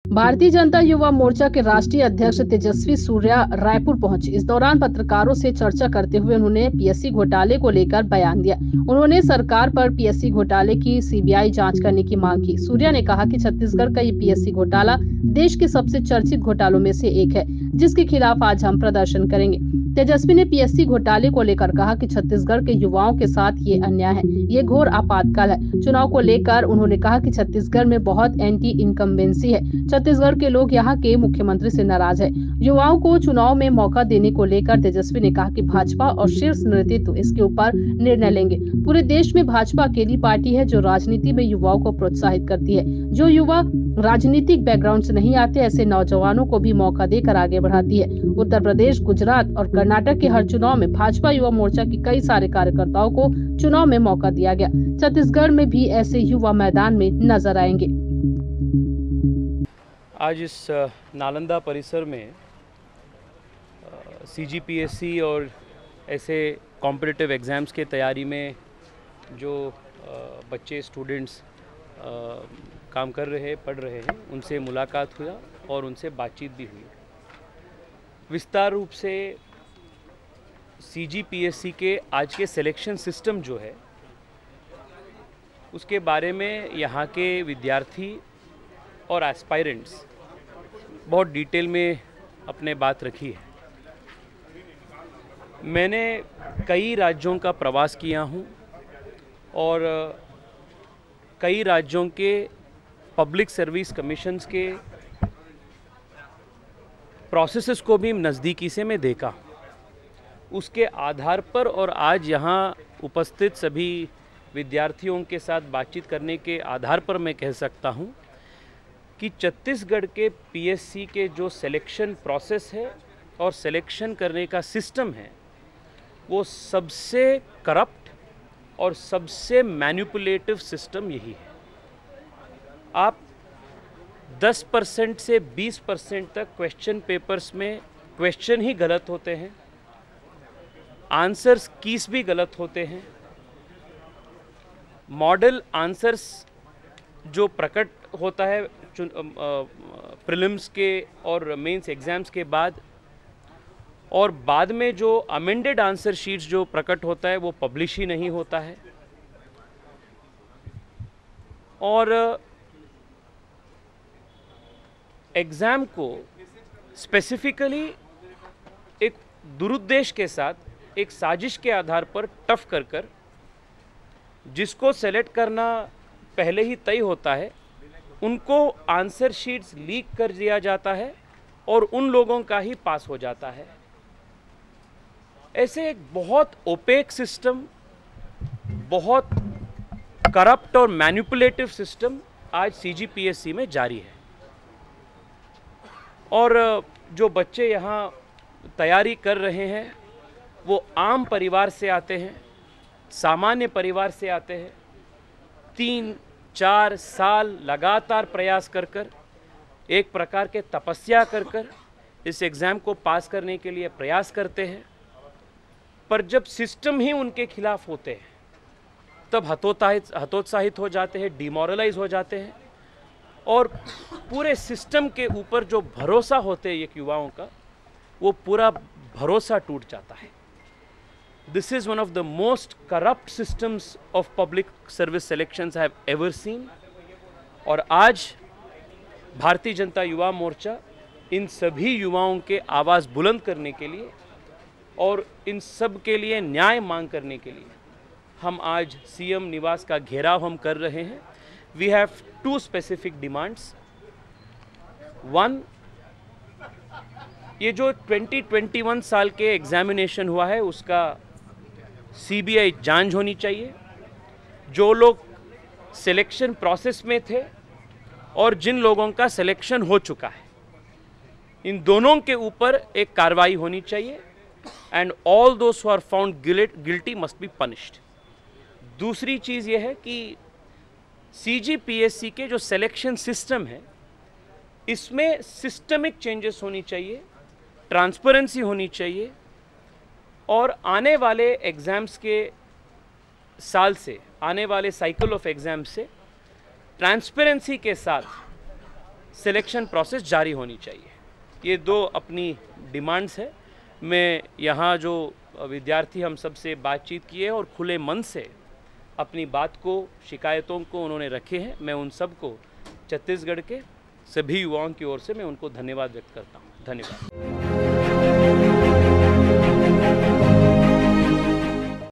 भारतीय जनता युवा मोर्चा के राष्ट्रीय अध्यक्ष तेजस्वी सूर्या रायपुर पहुंचे। इस दौरान पत्रकारों से चर्चा करते हुए उन्होंने पीएससी घोटाले को लेकर बयान दिया। उन्होंने सरकार पर पीएससी घोटाले की सीबीआई जांच करने की मांग की। सूर्या ने कहा कि छत्तीसगढ़ का ये पीएससी घोटाला देश के सबसे चर्चित घोटालों में से एक है, जिसके खिलाफ आज हम प्रदर्शन करेंगे। तेजस्वी ने पीएससी घोटाले को लेकर कहा कि छत्तीसगढ़ के युवाओं के साथ ये अन्याय है, ये घोर आपातकाल है। चुनाव को लेकर उन्होंने कहा कि छत्तीसगढ़ में बहुत एंटी इनकम्बेंसी है। छत्तीसगढ़ के लोग यहाँ के मुख्यमंत्री से नाराज है। युवाओं को चुनाव में मौका देने को लेकर तेजस्वी ने कहा कि भाजपा और शीर्ष नेतृत्व इसके ऊपर निर्णय लेंगे। पूरे देश में भाजपा अकेली पार्टी है जो राजनीति में युवाओं को प्रोत्साहित करती है। जो युवा राजनीतिक बैकग्राउंड से नहीं आते, ऐसे नौजवानों को भी मौका देकर आगे बढ़ाती है। उत्तर प्रदेश, गुजरात और कर्नाटक के हर चुनाव में भाजपा युवा मोर्चा के कई सारे कार्यकर्ताओं को चुनाव में मौका दिया गया। छत्तीसगढ़ में भी ऐसे युवा मैदान में नजर आएंगे। आज इस नालंदा परिसर में सीजीपीएससी और ऐसे कॉम्पिटिटिव एग्ज़ाम्स के तैयारी में जो बच्चे स्टूडेंट्स काम कर रहे हैं, पढ़ रहे हैं, उनसे मुलाकात हुआ और उनसे बातचीत भी हुई। विस्तार रूप से सीजीपीएससी के आज के सिलेक्शन सिस्टम जो है उसके बारे में यहाँ के विद्यार्थी और एस्पायरेंट्स बहुत डिटेल में अपने बात रखी है। मैंने कई राज्यों का प्रवास किया हूँ और कई राज्यों के पब्लिक सर्विस कमीशंस के प्रोसेसेस को भी नज़दीकी से मैं देखा। उसके आधार पर और आज यहाँ उपस्थित सभी विद्यार्थियों के साथ बातचीत करने के आधार पर मैं कह सकता हूँ कि छत्तीसगढ़ के पीएससी के जो सिलेक्शन प्रोसेस है और सिलेक्शन करने का सिस्टम है वो सबसे करप्ट और सबसे मैनिपुलेटिव सिस्टम यही है। आप 10% से 20% तक क्वेश्चन पेपर्स में क्वेश्चन ही गलत होते हैं, आंसर्स कीस भी गलत होते हैं। मॉडल आंसर्स जो प्रकट होता है प्रीलिम्स के और मेंस एग्ज़ाम्स के बाद, और बाद में जो अमेंडेड आंसर शीट्स जो प्रकट होता है वो पब्लिश ही नहीं होता है। और एग्ज़ाम को स्पेसिफिकली एक दुरुद्देश्य के साथ एक साजिश के आधार पर टफ कर जिसको सेलेक्ट करना पहले ही तय होता है उनको आंसर शीट्स लीक कर दिया जाता है और उन लोगों का ही पास हो जाता है। ऐसे एक बहुत ओपेक सिस्टम, बहुत करप्ट और मैनिपुलेटिव सिस्टम आज सीजीपीएससी में जारी है। और जो बच्चे यहाँ तैयारी कर रहे हैं वो आम परिवार से आते हैं, सामान्य परिवार से आते हैं। 3-4 साल लगातार प्रयास कर एक प्रकार के तपस्या कर इस एग्ज़ाम को पास करने के लिए प्रयास करते हैं। पर जब सिस्टम ही उनके खिलाफ होते हैं तब हतोत्साहित हो जाते हैं, डिमोरलाइज हो जाते हैं और पूरे सिस्टम के ऊपर जो भरोसा होते हैं एक युवाओं का, वो पूरा भरोसा टूट जाता है। This is one of the most corrupt systems of public service selections I have ever seen. और आज भारतीय जनता युवा मोर्चा इन सभी युवाओं के आवाज़ बुलंद करने के लिए और इन सब के लिए न्याय मांग करने के लिए हम आज सीएम निवास का घेराव हम कर रहे हैं। We have 2 specific demands. One, ये जो 2021 साल के एग्जामिनेशन हुआ है उसका सीबीआई जांच होनी चाहिए। जो लोग सिलेक्शन प्रोसेस में थे और जिन लोगों का सिलेक्शन हो चुका है, इन दोनों के ऊपर एक कार्रवाई होनी चाहिए and all those who are found guilty must be punished. दूसरी चीज़ ये है कि सीजीपीएससी के जो सिलेक्शन सिस्टम है इसमें सिस्टमिक चेंजेस होनी चाहिए, ट्रांसपेरेंसी होनी चाहिए और आने वाले एग्ज़ाम्स के साल से, आने वाले साइकिल ऑफ एग्ज़ाम से ट्रांसपेरेंसी के साथ सिलेक्शन प्रोसेस जारी होनी चाहिए। ये दो अपनी डिमांड्स है। मैं यहाँ जो विद्यार्थी हम सब से बातचीत किए और खुले मन से अपनी बात को, शिकायतों को उन्होंने रखे हैं, मैं उन सब को छत्तीसगढ़ के सभी युवाओं की ओर से मैं उनको धन्यवाद व्यक्त करता हूँ। धन्यवाद।